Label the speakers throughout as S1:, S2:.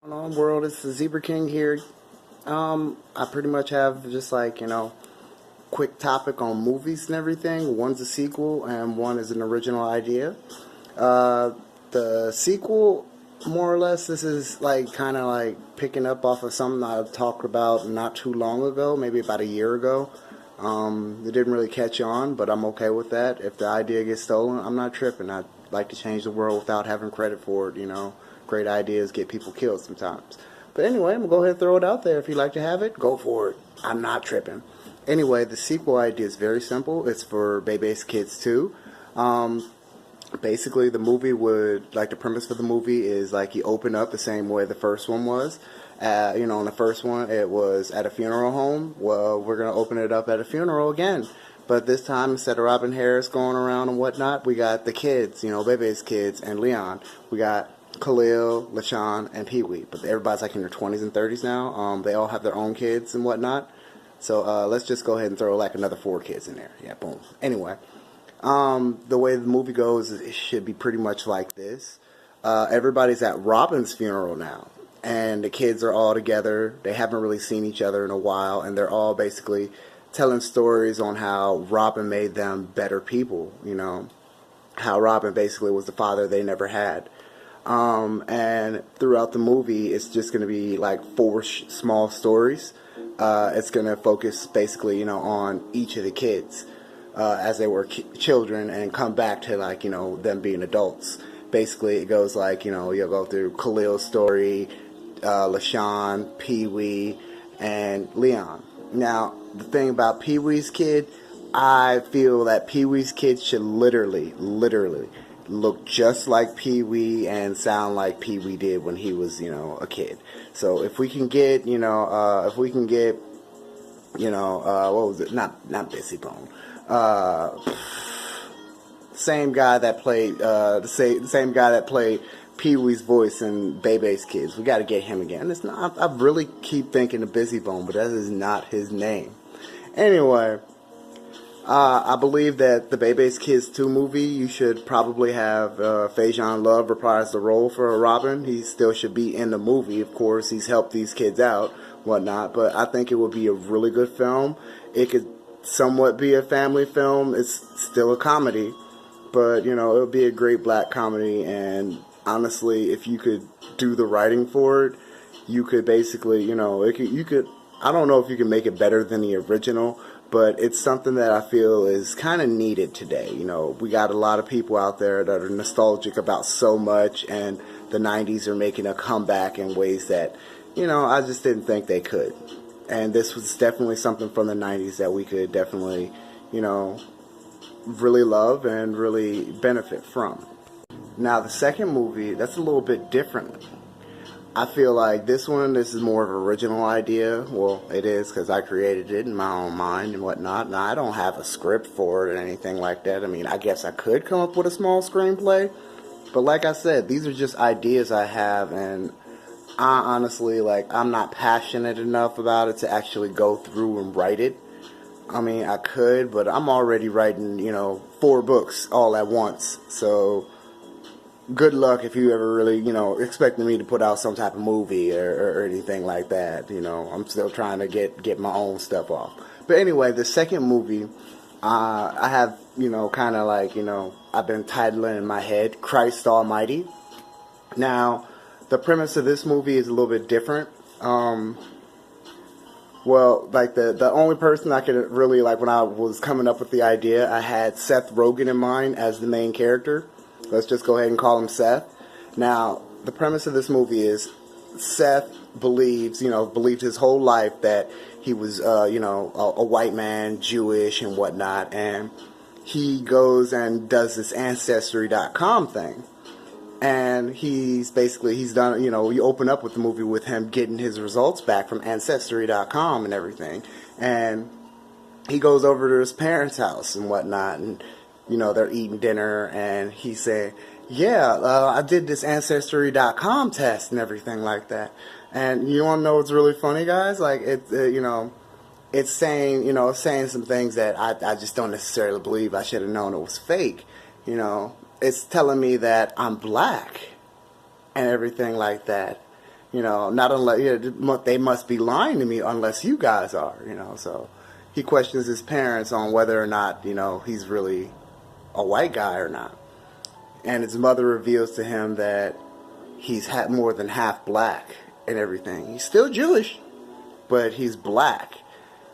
S1: Going on, world? It's the Zebra King here. I pretty much have just like, quick topic on movies and everything. One's a sequel and one is an original idea. Uh, the sequel, more or less, this is like kind of like picking up off of something I talked about not too long ago, maybe about a year ago. It didn't really catch on, but I'm okay with that. If the idea gets stolen, I'm not tripping. I'd like to change the world without having credit for it. Great ideas get people killed sometimes. But anyway, I'm going to go ahead and throw it out there. If you'd like to have it, go for it. I'm not tripping. Anyway, the sequel idea is very simple. It's for Bebe's Kids too. Basically, the movie the premise for the movie is like you open up the same way the first one was. In the first one, it was at a funeral home. Well, we're going to open it up at a funeral again. But this time, instead of Robin Harris going around and whatnot, we got the kids, Bebe's kids and Leon. We got Khalil, LaShawn, and Pee Wee. But everybody's like in their 20s and 30s now. They all have their own kids and whatnot. So let's just go ahead and throw like another 4 kids in there. Yeah, boom. Anyway, the way the movie goes, it should be pretty much like this. Everybody's at Robin's funeral now. And the kids are all together. They haven't really seen each other in a while. And they're all basically telling stories on how Robin made them better people. How Robin basically was the father they never had. And throughout the movie, it's just going to be like 4 small stories. It's going to focus basically, on each of the kids as they were children and come back to like, them being adults. Basically, it goes like, you'll go through Khalil's story, LaShawn, Pee Wee, and Leon. Now, the thing about Pee Wee's kid, I feel that Pee Wee's kid should literally look just like Pee Wee and sound like Pee Wee did when he was, a kid. So if we can get, what was it? Not Busy Bone. Same guy that played, the same guy that played Pee Wee's voice in Bebe's Kids. We got to get him again. It's not. I really keep thinking of Busy Bone, but that is not his name. Anyway. I believe that the Bebe's Kids 2 movie, you should probably have Faison Love reprise the role for Robin. He still should be in the movie, of course. He's helped these kids out, whatnot. But I think it would be a really good film. It could somewhat be a family film. It's still a comedy. But, it would be a great black comedy. And honestly, if you could do the writing for it, you could basically, you could, I don't know if you can make it better than the original, but it's something that I feel is kind of needed today. We got a lot of people out there that are nostalgic about so much, and the 90s are making a comeback in ways that, I just didn't think they could. And this was definitely something from the 90s that we could definitely, really love and really benefit from. Now, the second movie, that's a little bit different. I feel like this is more of an original idea. Well, it is because I created it in my own mind and whatnot. Now, I don't have a script for it or anything like that. I mean, I guess I could come up with a small screenplay. But like I said, these are just ideas I have. And I honestly, I'm not passionate enough about it to actually go through and write it. I mean, I could, but I'm already writing, 4 books all at once. So good luck if you ever really, expecting me to put out some type of movie or anything like that. I'm still trying to get my own stuff off. But anyway, the second movie, I have, kind of like, I've been titling in my head, Christ Almighty. Now, the premise of this movie is a little bit different. Well, like the only person I could really, when I was coming up with the idea, I had Seth Rogen in mind as the main character. Let's just go ahead and call him Seth. Now, the premise of this movie is Seth believed his whole life that he was, a white man, Jewish and whatnot. And he goes and does this Ancestry.com thing. And he's done, you open up with the movie with him getting his results back from Ancestry.com and everything. And he goes over to his parents' house and whatnot, and they're eating dinner, and he's saying, I did this Ancestry.com test and everything like that. And you want to know what's really funny, guys? It's saying some things that I just don't necessarily believe. I should have known it was fake. It's telling me that I'm black and everything like that. not unless they must be lying to me unless you guys are, So he questions his parents on whether or not, he's really a white guy or not. And his mother reveals to him that he's more than half black and everything. He's still Jewish, but he's black.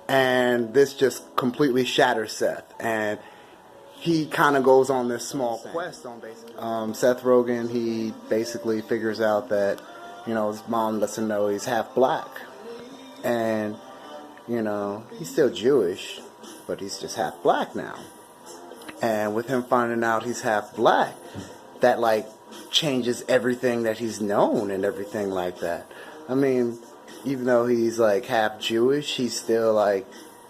S1: And this just completely shatters Seth. And he kind of goes on this small quest on basically. Seth Rogen, he basically figures out that, his mom lets him know he's half black. And, he's still Jewish, but he's just half black now. And with him finding out he's half black, that, changes everything that he's known and everything like that. I mean, even though he's, half Jewish, he's still,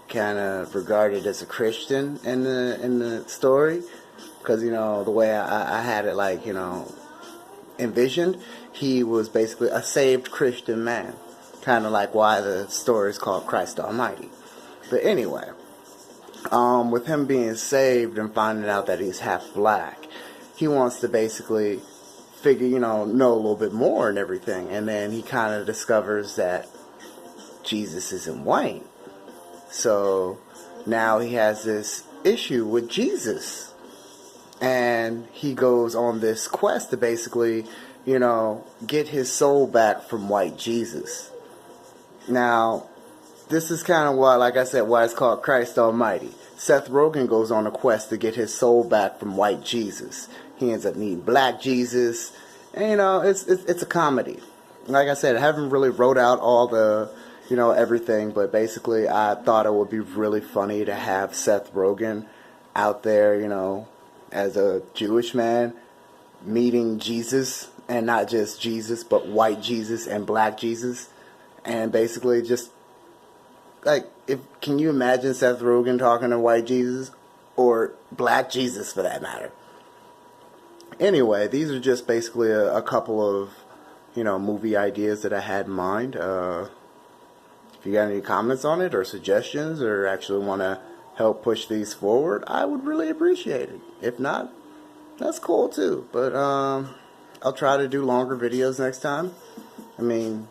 S1: kind of regarded as a Christian in the story. Because, the way I had it, envisioned, he was basically a saved Christian man. Kind of like why the story is called Christ Almighty. But anyway, with him being saved and finding out that he's half black, he wants to basically figure, know a little bit more and everything. And then he kind of discovers that Jesus isn't white. So now he has this issue with Jesus. And he goes on this quest to basically, get his soul back from white Jesus. Now, this is kind of why, like I said, why it's called Christ Almighty. Seth Rogen goes on a quest to get his soul back from white Jesus. He ends up meeting black Jesus. And, it's a comedy. Like I said, I haven't really wrote out all the, everything. But basically, I thought it would be really funny to have Seth Rogen out there, as a Jewish man meeting Jesus. And not just Jesus, but white Jesus and black Jesus. And basically just, can you imagine Seth Rogen talking to white Jesus? Or black Jesus, for that matter. Anyway, these are just basically a couple of, movie ideas that I had in mind. If you got any comments on it or suggestions or actually want to help push these forward, I would really appreciate it. If not, that's cool too. But I'll try to do longer videos next time. I mean,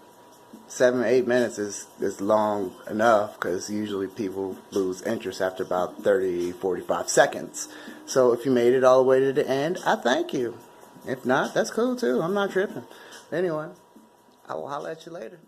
S1: 7 or 8 minutes is long enough because usually people lose interest after about 30, 45 seconds. So if you made it all the way to the end, I thank you. If not, that's cool too. I'm not tripping. Anyway, I will holler at you later.